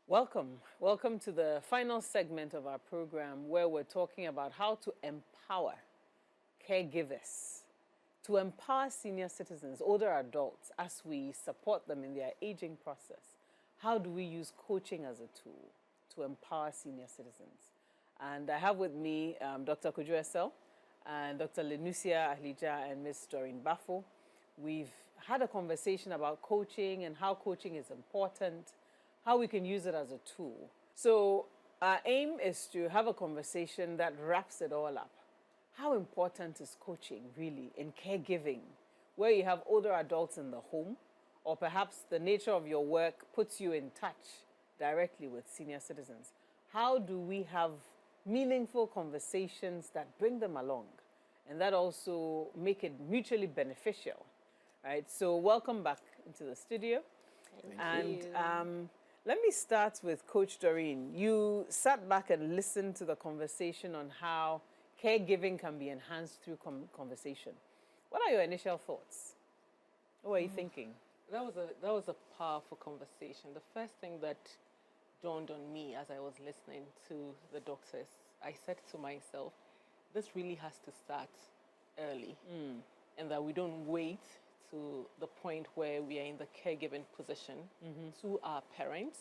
Welcome to the final segment of our program where we're talking about how to empower caregivers, to empower senior citizens, older adults, as we support them in their aging process. How do we use coaching as a tool to empower senior citizens? And I have with me Dr. Kojo Essel and Dr. Lenusia Ahlijah and Ms. Doreen Baffoe. We've had a conversation about coaching and how coaching is important, how we can use it as a tool. So our aim is to have a conversation that wraps it all up. How important is coaching really in caregiving, where you have older adults in the home, or perhaps the nature of your work puts you in touch directly with senior citizens? How do we have meaningful conversations that bring them along and that also make it mutually beneficial? Right? So welcome back into the studio. Thank you. Let me start with Coach Doreen. You sat back and listened to the conversation on how caregiving can be enhanced through conversation. What are your initial thoughts? What were you thinking? That was a powerful conversation. The first thing that dawned on me as I was listening to the doctors, I said to myself, this really has to start early, and that we don't wait to the point where we are in the caregiving position to our parents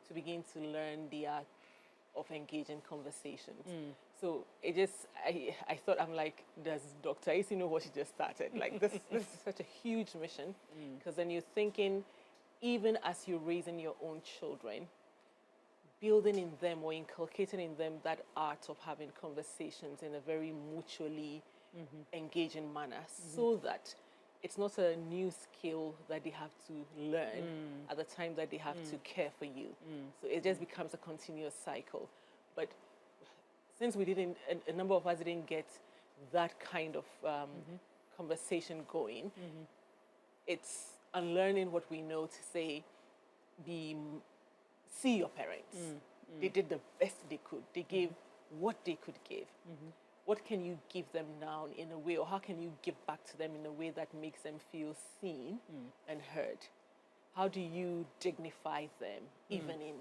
to begin to learn the art of engaging conversations. So it just, I thought, I'm like, does Dr. Isi know what she just started? Like this is such a huge mission, because then you're thinking, even as you're raising your own children, building in them or inculcating in them that art of having conversations in a very mutually engaging manner, so that it's not a new skill that they have to learn at the time that they have to care for you. So it just becomes a continuous cycle. But since we didn't, a number of us didn't get that kind of conversation going, it's unlearning what we know to say, see your parents. They did the best they could. They gave what they could give. What can you give them now in a way, or how can you give back to them in a way that makes them feel seen and heard? How do you dignify them, even in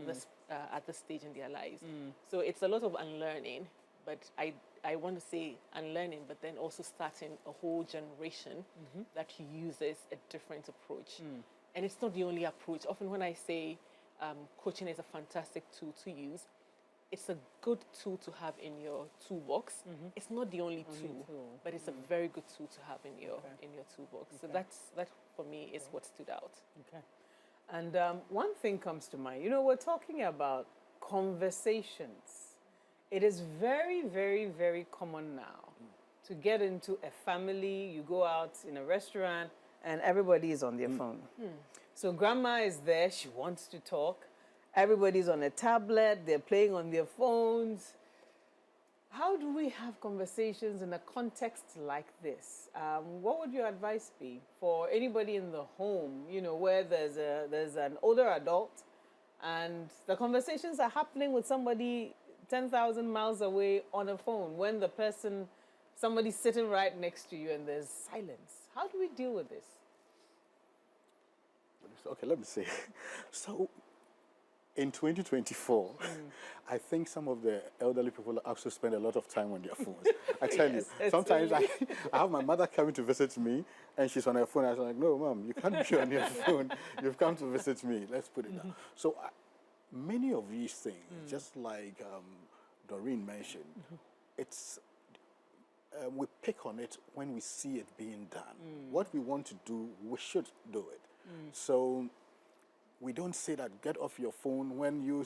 this, at this stage in their lives? So it's a lot of unlearning, but I want to say unlearning, but then also starting a whole generation that uses a different approach. And it's not the only approach. Often when I say coaching is a fantastic tool to use, it's a good tool to have in your toolbox. It's not the only tool, but it's a very good tool to have in your toolbox. So that for me is what stood out. Okay. And one thing comes to mind. You know, we're talking about conversations. It is very, very, very common now to get into a family. You go out in a restaurant and everybody is on their phone. So grandma is there. She wants to talk. Everybody's on a tablet, they're playing on their phones. How do we have conversations in a context like this? What would your advice be for anybody in the home, you know, where there's an older adult and the conversations are happening with somebody 10,000 miles away on a phone when somebody's sitting right next to you and there's silence? How do we deal with this? Okay, let me see. So, in 2024, I think some of the elderly people also spend a lot of time on their phones. I tell you, sometimes I have my mother coming to visit me and she's on her phone. I was like, no, Mom, you can't be on your phone. You've come to visit me. Let's put it down. So many of these things, just like Doreen mentioned, it's we pick on it when we see it being done. What we want to do, we should do it. So we don't say that get off your phone when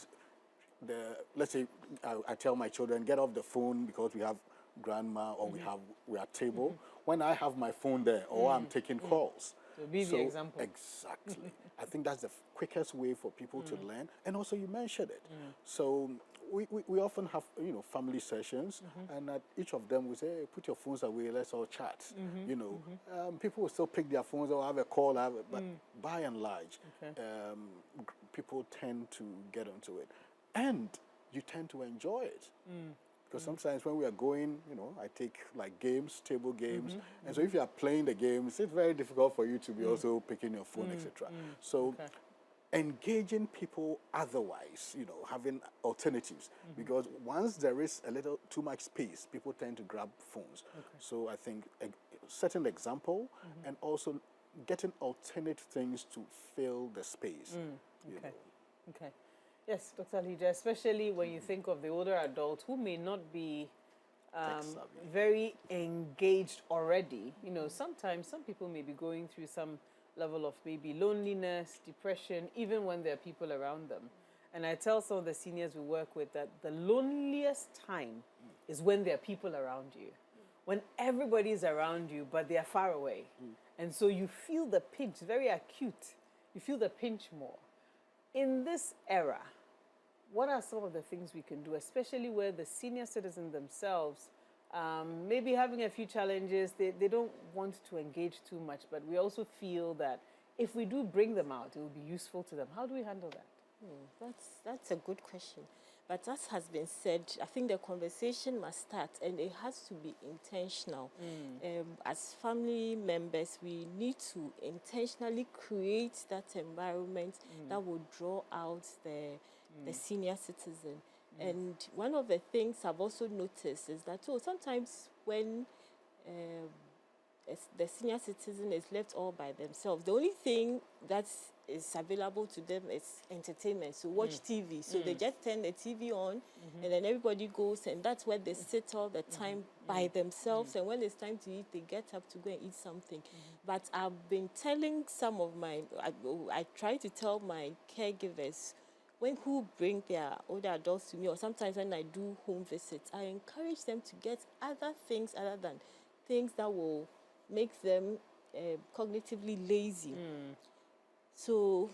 let's say I tell my children, get off the phone because we have grandma or we are at table. When I have my phone there or I'm taking calls. So be the example. Exactly. I think that's the quickest way for people to learn. And also you mentioned it. So we often have, you know, family sessions and at each of them we say, hey, put your phones away, let's all chat. You know, people will still pick their phones or have a call, but by and large, people tend to get onto it. And you tend to enjoy it. Because sometimes when we are going, you know, I take like games, table games. And so if you are playing the games, it's very difficult for you to be also picking your phone, etc. So engaging people otherwise, having alternatives. Because once there is a little too much space, people tend to grab phones. So I think setting the example and also getting alternate things to fill the space. Okay. Yes, Dr. Ahlijah, especially when you think of the older adult who may not be very engaged already. Sometimes some people may be going through some level of maybe loneliness, depression, even when there are people around them. And I tell some of the seniors we work with that the loneliest time is when there are people around you. When everybody is around you, but they are far away. And so you feel the pinch, very acute. You feel the pinch more. In this era, what are some of the things we can do, especially where the senior citizens themselves maybe having a few challenges, they don't want to engage too much, but we also feel that if we do bring them out, it will be useful to them. How do we handle that? That's a good question. But as has been said, I think the conversation must start, and it has to be intentional. As family members, we need to intentionally create that environment that will draw out the senior citizen. And one of the things I've also noticed is that sometimes when the senior citizen is left all by themselves, the only thing that is available to them is entertainment. So watch TV. So they just turn the TV on, and then everybody goes, and that's where they sit all the time by themselves. And when it's time to eat, they get up to go and eat something. But I've been telling some of I try to tell my caregivers who bring their older adults to me, or sometimes when I do home visits, I encourage them to get other things other than things that will make them cognitively lazy. So,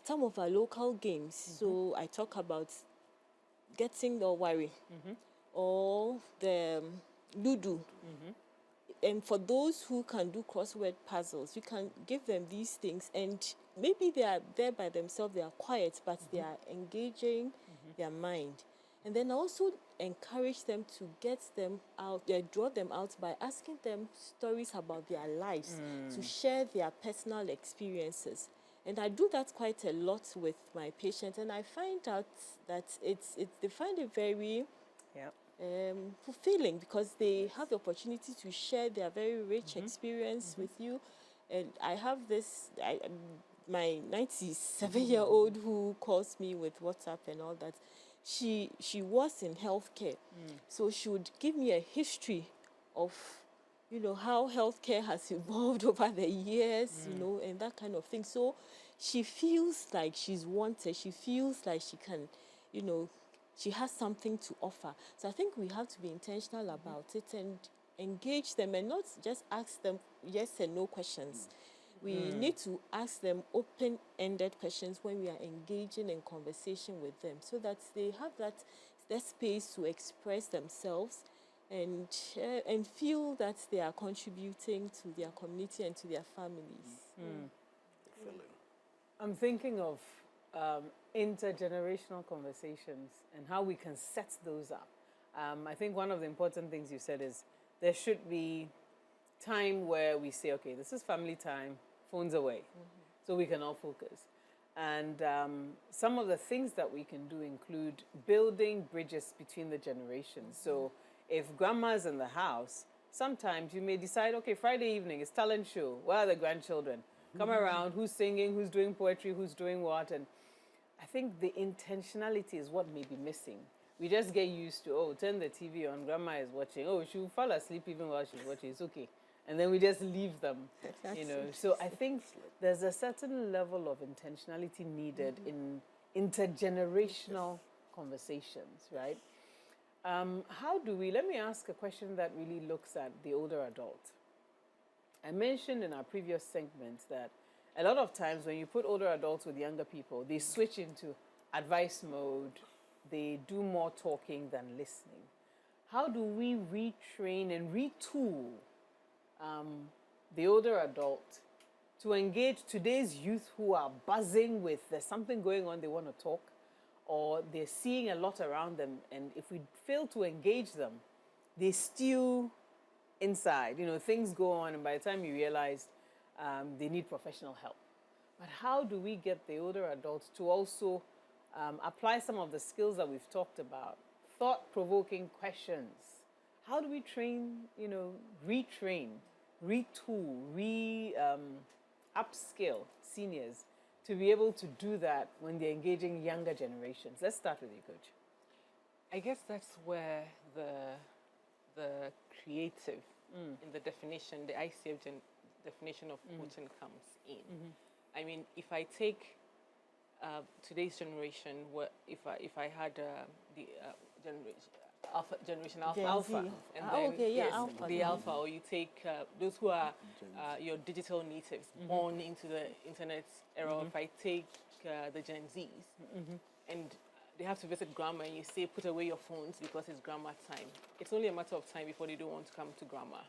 some of our local games. So I talk about getting the worry or the Ludo. And for those who can do crossword puzzles, you can give them these things, and maybe they are there by themselves, they are quiet, but they are engaging their mind. And then also encourage them to get them out, draw them out by asking them stories about their lives, to share their personal experiences. And I do that quite a lot with my patients, and I find out that they find it very fulfilling, because they have the opportunity to share their very rich experience with you. And I have my 97-year-old who calls me with WhatsApp and all that. She was in healthcare, so she would give me a history of how healthcare has evolved over the years, and that kind of thing. So she feels like she's wanted. She feels like she can, she has something to offer. So I think we have to be intentional about it and engage them, and not just ask them yes and no questions. We need to ask them open-ended questions when we are engaging in conversation with them, so that they have that space to express themselves and feel that they are contributing to their community and to their families. I'm thinking of intergenerational conversations and how we can set those up. I think one of the important things you said is there should be time where we say, okay, this is family time, phones away, so we can all focus. And some of the things that we can do include building bridges between the generations. So if grandma's in the house, sometimes you may decide, okay, Friday evening is talent show. Where are the grandchildren? Come around, who's singing, who's doing poetry, who's doing what. And I think the intentionality is what may be missing. We just get used to, turn the TV on, grandma is watching. She'll fall asleep even while she's watching, it's okay. And then we just leave them, So I think there's a certain level of intentionality needed in intergenerational conversations, right? Let me ask a question that really looks at the older adult. I mentioned in our previous segments that a lot of times when you put older adults with younger people, they switch into advice mode, they do more talking than listening. How do we retrain and retool the older adult to engage today's youth who are buzzing with there's something going on, they want to talk, or they're seeing a lot around them, and if we fail to engage them, they stew inside. Things go on, and by the time you realize they need professional help. But how do we get the older adults to also apply some of the skills that we've talked about? Thought-provoking questions. How do we train, retrain, retool, upskill seniors to be able to do that when they're engaging younger generations? Let's start with you, Coach. I guess that's where the creative in the definition, the ICF definition of coaching comes in. I mean, if I take today's generation, if I had the generation alpha, and then alpha. The alpha, or you take those who are your digital natives, born into the internet era. If I take the Gen Zs, and they have to visit grandma, and you say, put away your phones because it's grandma time. It's only a matter of time before they don't want to come to grandma.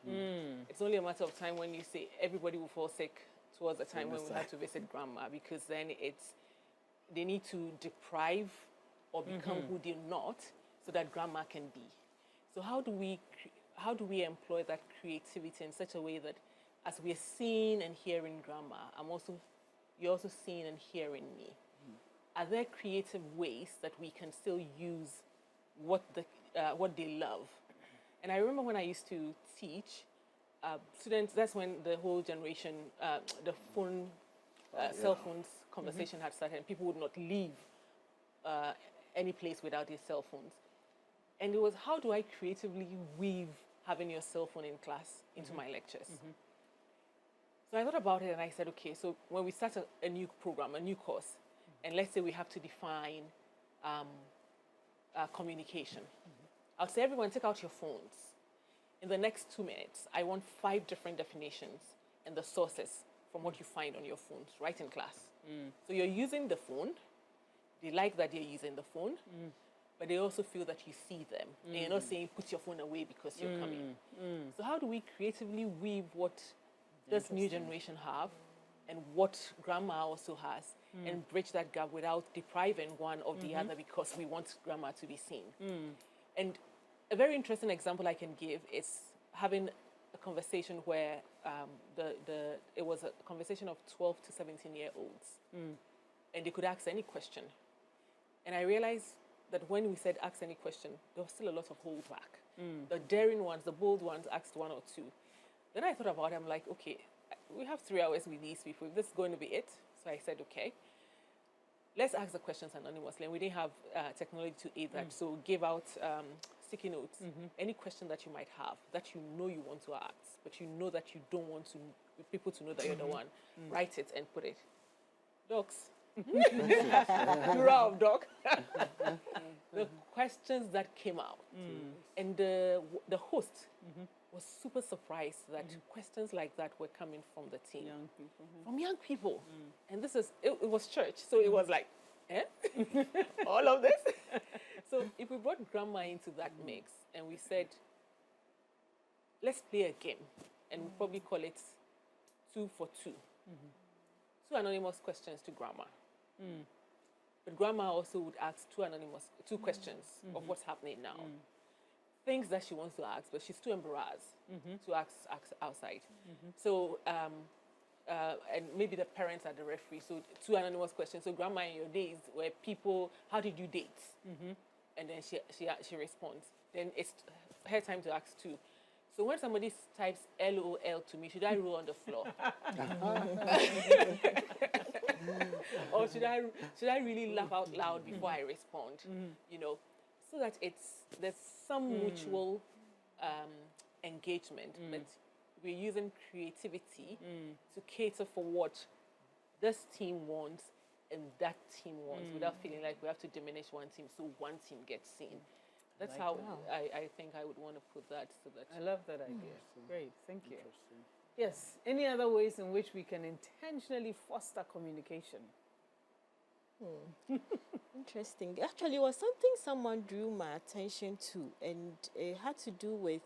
It's only a matter of time when you say everybody will fall sick towards the time when we have to visit grandma, because then they need to deprive or become who they're not so that grandma can be. So how do we employ that creativity in such a way that as we're seeing and hearing grandma, you're also seeing and hearing me? Are there creative ways that we can still use what they love? And I remember when I used to teach students, that's when the whole generation, the phone, cell phones conversation had started, and people would not leave any place without their cell phones. And it was, how do I creatively weave having your cell phone in class into my lectures? So I thought about it, and I said, okay, so when we start a new program, a new course, and let's say we have to define communication, I'll say, everyone, take out your phones. In the next 2 minutes, I want 5 different definitions and the sources from what you find on your phones, right in class. So you're using the phone. They like that you're using the phone, but they also feel that you see them. And you're not saying, put your phone away because you're coming. So how do we creatively weave what this new generation have and what grandma also has, and bridge that gap without depriving one of the other because we want grandma to be seen? And a very interesting example I can give is having a conversation where it was a conversation of 12 to 17-year-olds, and they could ask any question. And I realized that when we said ask any question, there was still a lot of holdback. The daring ones, the bold ones, asked 1 or 2. Then I thought about it. I'm like, okay, we have 3 hours with these people. This is going to be it. So I said, okay, let's ask the questions anonymously. And we didn't have technology to aid that. So give out sticky notes. Any question that you might have that you know you want to ask, but you know that you don't want people to know that you're the one, write it and put it. Docs. You're out, doc. The questions that came out. And the host was super surprised that questions like that were coming from the team. Young people. From young people. And it was church. So it was like, all of this? So if we brought grandma into that mix and we said, let's play a game, and we'll probably call it 2 for 2. 2 anonymous questions to grandma. But grandma also would ask 2 questions of what's happening now. Things that she wants to ask, but she's too embarrassed to ask outside. So, and maybe the parents are the referee. So 2 anonymous questions. So grandma, in your days where people, how did you date? And then she responds. Then it's her time to ask 2. So when somebody types LOL to me, should I roll on the floor? Or should I really laugh out loud before I respond? So that there's some mutual engagement, but we're using creativity to cater for what this team wants and that team wants, without feeling like we have to diminish one team so one team gets seen. That's how I think I would want to put that. So that I love that idea. Great, thank you. Yes, any other ways in which we can intentionally foster communication? Interesting. Actually, it was something someone drew my attention to, and it had to do with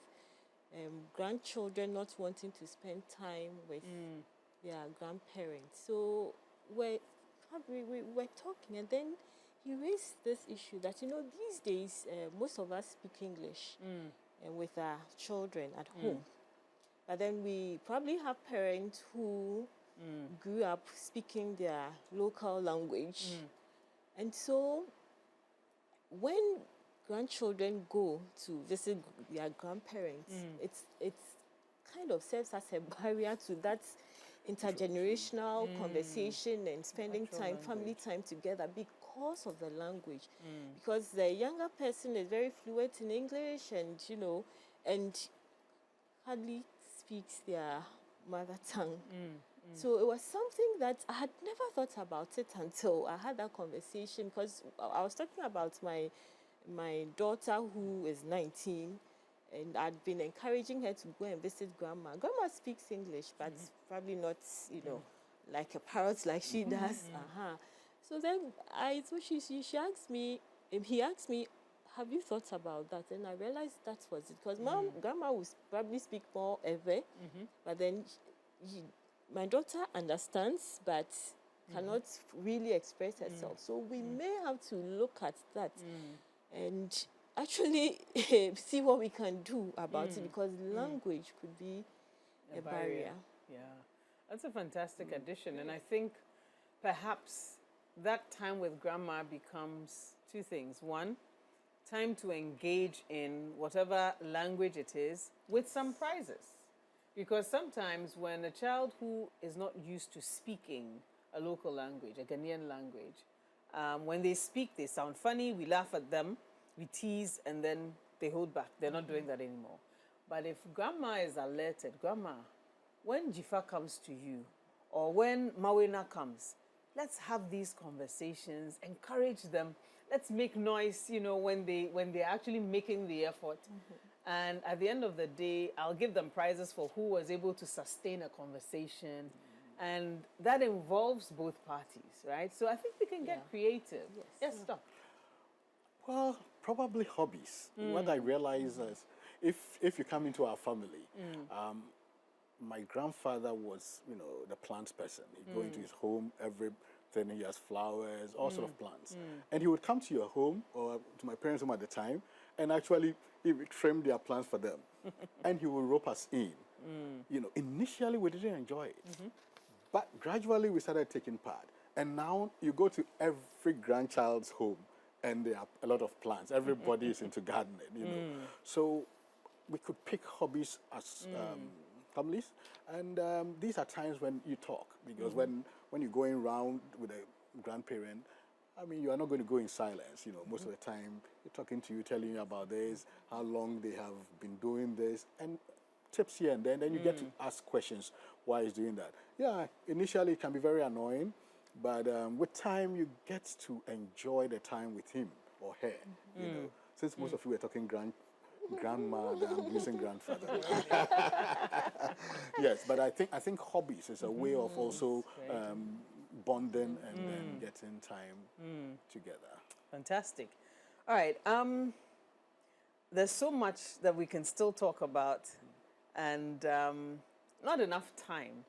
grandchildren not wanting to spend time with their grandparents. So we were talking, and then he raised this issue that, these days, most of us speak English with our children at home. But then we probably have parents who grew up speaking their local language. And so when grandchildren go to visit their grandparents, it's kind of serves as a barrier to that intergenerational conversation and spending family time together because of the language. Because the younger person is very fluent in English and hardly speaks their mother tongue. So it was something that I had never thought about it until I had that conversation, because I was talking about my daughter who is 19, and I'd been encouraging her to go and visit grandma. Grandma speaks English, but probably not, like a parrot like she does. So then she asked me, he asked me, have you thought about that? And I realized that was it, because grandma would probably speak more Ewe, but then my daughter understands, but cannot really express herself. So we may have to look at that and actually see what we can do about it, because language could be a barrier. Yeah, that's a fantastic addition. And I think perhaps that time with grandma becomes two things. One, time to engage in whatever language it is with some prizes. Because sometimes when a child who is not used to speaking a local language, a Ghanaian language, when they speak, they sound funny, we laugh at them, we tease, and then they hold back. They're not doing that anymore. But if grandma is alerted, grandma, when Jifa comes to you, or when Mawena comes, let's have these conversations, encourage them. Let's make noise, when they're actually making the effort. And at the end of the day, I'll give them prizes for who was able to sustain a conversation. And that involves both parties, right? So I think we can get creative. Yes, Doc. Well, probably hobbies. What I realize is, if you come into our family, my grandfather was, the plants person. He'd go into his home, everything, he has flowers, all sort of plants. And he would come to your home, or to my parents' home at the time, and actually he would trim their plants for them. And he would rope us in. Initially we didn't enjoy it. But gradually we started taking part. And now you go to every grandchild's home, and there are a lot of plants. Everybody is into gardening, So we could pick hobbies as families. And these are times when you talk, because when you're going around with a grandparent, you are not going to go in silence. Most of the time, they're talking to you, telling you about this, how long they have been doing this, and tips here and there. And then you get to ask questions, why he's doing that. Yeah, initially it can be very annoying, but with time, you get to enjoy the time with him or her. Since most of you were talking grandma, I'm using grandfather. Yes, but I think hobbies is a way of also bonding and then getting time together. Fantastic. All right. There's so much that we can still talk about, and not enough time.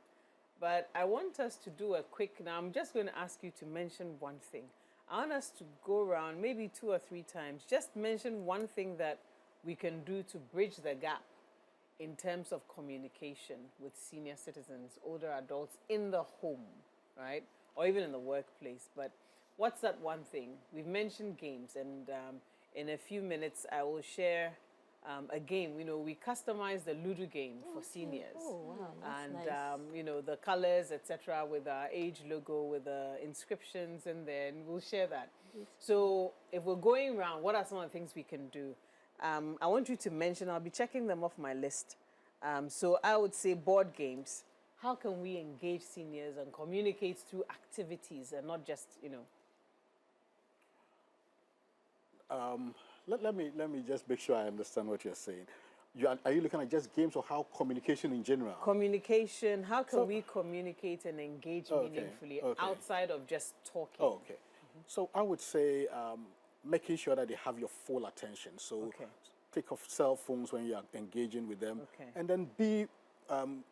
But I want us to do a quick. Now, I'm just going to ask you to mention one thing. I want us to go around maybe 2 or 3 times. Just mention one thing that we can do to bridge the gap in terms of communication with senior citizens, older adults in the home, right? Or even in the workplace. But what's that one thing? We've mentioned games, and in a few minutes I will share a game. We customize the Ludo game for seniors. Oh, wow, that's and nice. the colors, etc., with our age logo, with the inscriptions in there, and we'll share that. So if we're going around, what are some of the things we can do? I want you to mention, I'll be checking them off my list. So I would say board games. How can we engage seniors and communicate through activities and not just, Let me just make sure I understand what you're saying. Are you looking at just games, or how communication in general? Communication. How can we communicate and engage meaningfully outside of just talking? Oh, okay. So I would say making sure that they have your full attention. So take off cell phones when you are engaging with them, and then be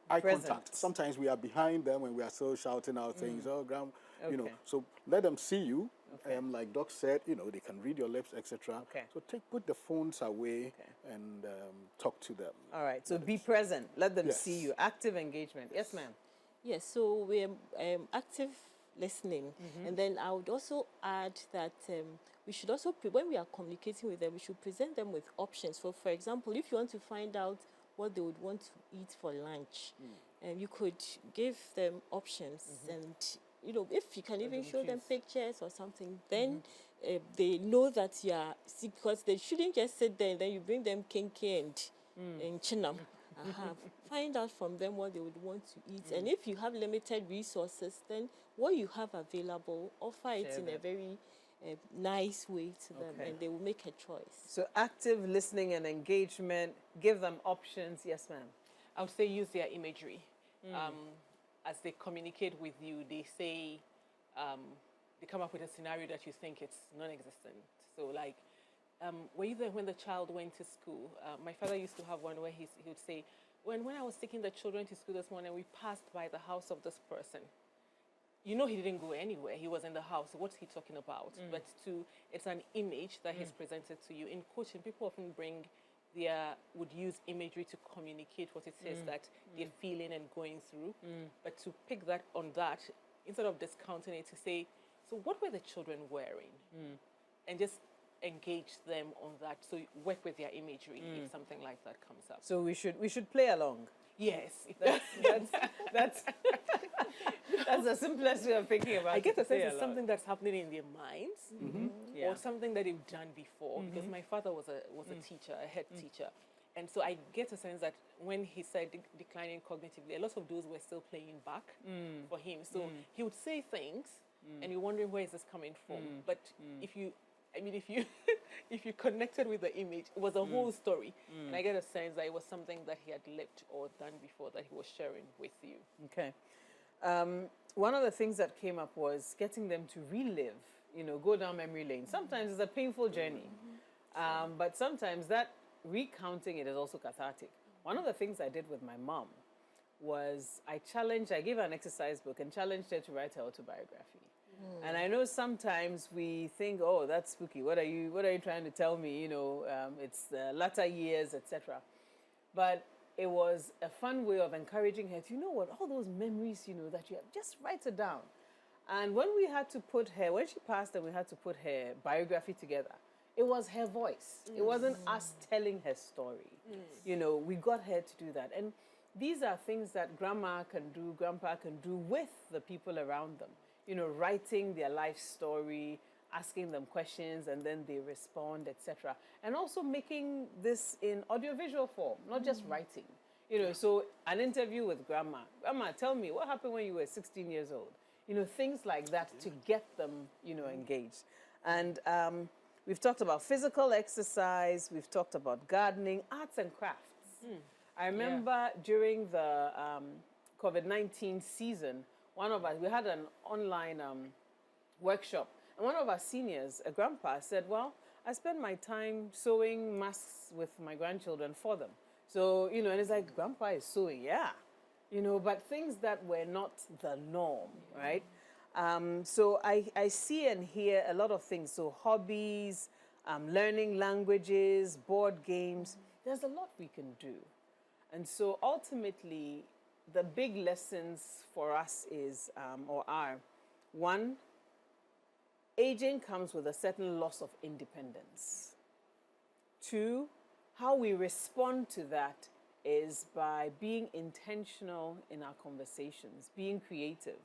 eye contact. Sometimes we are behind them when we are still shouting out things. Oh, so let them see you. Like Doc said, they can read your lips, etc. So put the phones away and talk to them. All right. So be present. Let them see you. Active engagement. Yes, ma'am. Yes, so we're active listening. And then I would also add that we should also, when we are communicating with them, we should present them with options. For example, if you want to find out what they would want to eat for lunch, you could give them options. And, you know, if you can even show them pictures or something, then they know that you are sick, because they shouldn't just sit there and then you bring them kinky and chinam. Find out from them what they would want to eat. And if you have limited resources, then what you have available, offer it in a very nice way to them, and they will make a choice. So active listening and engagement, give them options. Yes, ma'am. I would say use their imagery. As they communicate with you, they say, they come up with a scenario that you think it's non-existent. So like, were you there when the child went to school? My father used to have one where he would say, when I was taking the children to school this morning, we passed by the house of this person. You know he didn't go anywhere. He was in the house. What's he talking about? But it's an image that he's presented to you. In coaching, people often would use imagery to communicate what it is that they're feeling and going through. But to pick that on that, instead of discounting it, to say, so what were the children wearing? And just engage them on that. So work with their imagery if something like that comes up. So we should play along. Yes. That's the simplest way of thinking about it. I get the sense it's something that's happening in their minds, Yeah. or something that they've done before. Because my father was a teacher, a head teacher, and so I get a sense that when he said declining cognitively, a lot of those were still playing back for him. So he would say things, and you're wondering, where is this coming from? But if you connected with the image, it was a whole story. And I get a sense that it was something that he had lived or done before that he was sharing with you. Okay. One of the things that came up was getting them to relive, go down memory lane. Sometimes it's a painful journey, but sometimes that recounting it is also cathartic. One of the things I did with my mom was I gave her an exercise book and challenged her to write her autobiography. And I know sometimes we think, oh, that's spooky. What are you trying to tell me? It's the latter years, etc. But it was a fun way of encouraging her to, all those memories, that you have, just write it down. And when she passed and we had to put her biography together, it was her voice. It wasn't us telling her story. We got her to do that. And these are things that grandma can do, grandpa can do with the people around them. Writing their life story, asking them questions, and then they respond, etc. And also making this in audiovisual form, not just writing. So an interview with grandma. Grandma, tell me, what happened when you were 16 years old? Things like that to get them, engaged. And we've talked about physical exercise. We've talked about gardening, arts and crafts. I remember during the COVID-19 season, we had an online workshop, and one of our seniors, a grandpa, said, well, I spend my time sewing masks with my grandchildren for them. So, and it's like, grandpa is sewing, yeah. But things that were not the norm, right? So I see and hear a lot of things. So hobbies, learning languages, board games, there's a lot we can do. And so ultimately, the big lessons for us are, one, aging comes with a certain loss of independence. Two, how we respond to that is by being intentional in our conversations, being creative,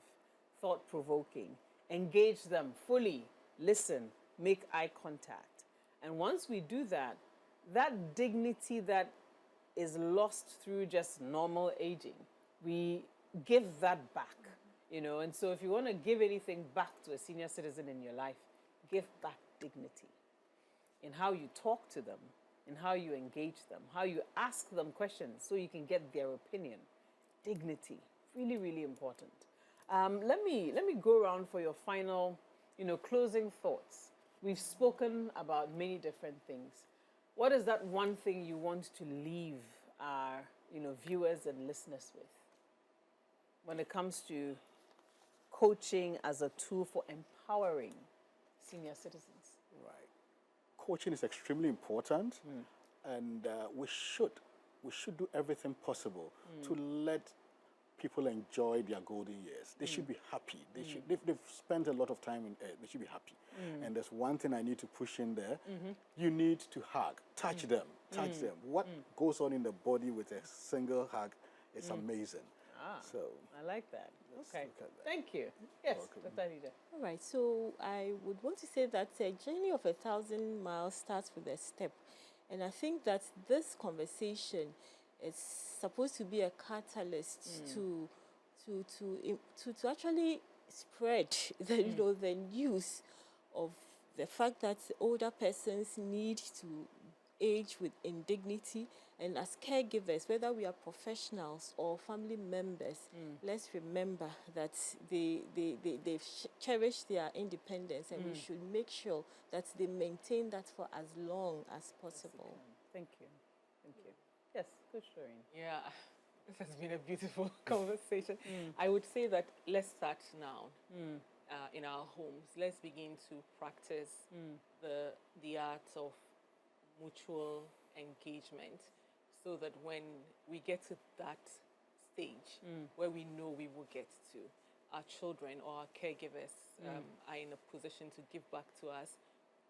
thought-provoking, engage them fully, listen, make eye contact. And once we do that, that dignity that is lost through just normal aging, we give that back, and so if you want to give anything back to a senior citizen in your life, give back dignity in how you talk to them, in how you engage them, how you ask them questions so you can get their opinion. Dignity, really, really important. Let me go around for your final, closing thoughts. We've spoken about many different things. What is that one thing you want to leave our, viewers and listeners with when it comes to coaching as a tool for empowering senior citizens? Right. Coaching is extremely important, and we should do everything possible to let people enjoy their golden years. They should be happy. They should, they've spent a lot of time in they should be happy. And there's one thing I need to push in there. You need to hug, touch them, touch them. What goes on in the body with a single hug is amazing. So I like that. Okay, look at that. thank you. Yes, Dr. Ahlijah. All right, so I would want to say that a journey of 1,000 miles starts with a step. And I think that this conversation is supposed to be a catalyst to actually spread the, you know, the news of the fact that older persons need to age with indignity. And as caregivers, whether we are professionals or family members, let's remember that they've cherished their independence, and we should make sure that they maintain that for as long as possible. Thank you. Thank you. Yes, good, Doreen. Yeah, this has been a beautiful conversation. I would say that let's start now in our homes. Let's begin to practice the art of mutual engagement, so that when we get to that stage where we know we will get to, our children or our caregivers are in a position to give back to us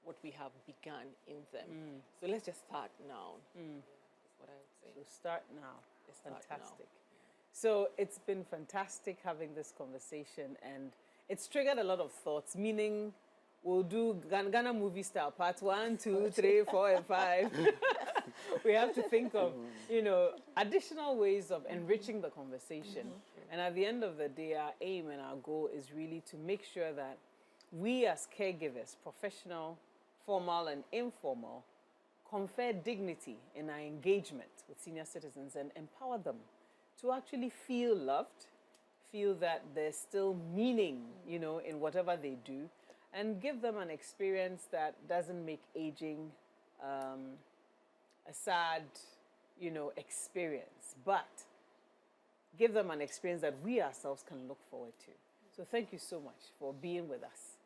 what we have begun in them. So let's just start now. That's what I would say. So start now. Let's start Fantastic. now. So it's been fantastic having this conversation, and it's triggered a lot of thoughts, meaning we'll do Ghana movie style, part 1, 2, 3, 4, and 5. We have to think of, you know, additional ways of enriching the conversation. And at the end of the day, our aim and our goal is really to make sure that we as caregivers, professional, formal and informal, confer dignity in our engagement with senior citizens and empower them to actually feel loved, feel that there's still meaning, you know, in whatever they do, and give them an experience that doesn't make aging a sad, you know, experience, but give them an experience that we ourselves can look forward to. So thank you so much for being with us.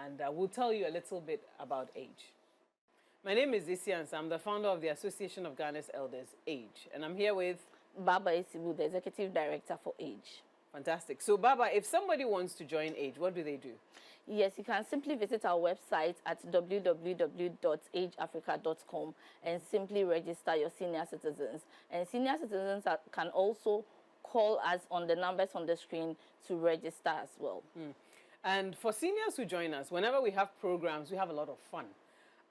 And we'll tell you a little bit about age. My name is Isians. I'm the founder of the Association of Ghana's Elders, AGE. And I'm here with Baba Esibu, the Executive Director for AGE. Fantastic. So Baba, if somebody wants to join AGE, what do they do? Yes, you can simply visit our website at www.ageafrica.com and simply register your senior citizens. And senior citizens can also call us on the numbers on the screen to register as well. And for seniors who join us, whenever we have programs, we have a lot of fun.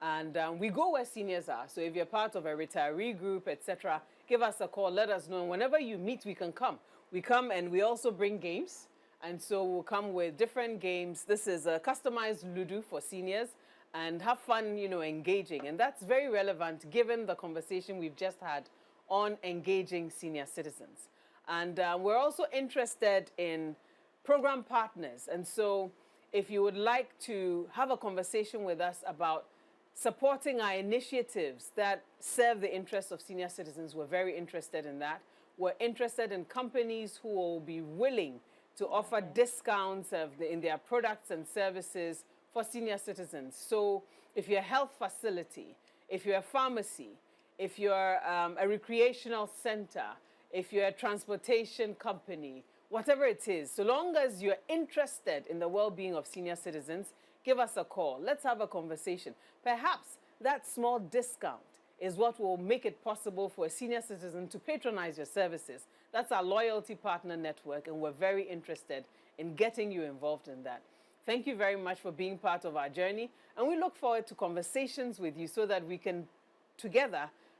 And we go where seniors are. So if you're part of a retiree group, etc., give us a call, let us know. And whenever you meet, we can come. We come and we also bring games. And so we'll come with different games. This is a customized Ludo for seniors, and have fun, you know, engaging. And that's very relevant given the conversation we've just had on engaging senior citizens. And we're also interested in program partners. And so if you would like to have a conversation with us about supporting our initiatives that serve the interests of senior citizens, we're very interested in that. We're interested in companies who will be willing to offer discounts in their products and services for senior citizens. So if you're a health facility, if you're a pharmacy, if you're a recreational center, if you're a transportation company, whatever it is, so long as you're interested in the well-being of senior citizens, give us a call. Let's have a conversation. Perhaps that small discount is what will make it possible for a senior citizen to patronize your services. That's our loyalty partner network, and we're very interested in getting you involved in that. Thank you very much for being part of our journey, and we look forward to conversations with you so that we can together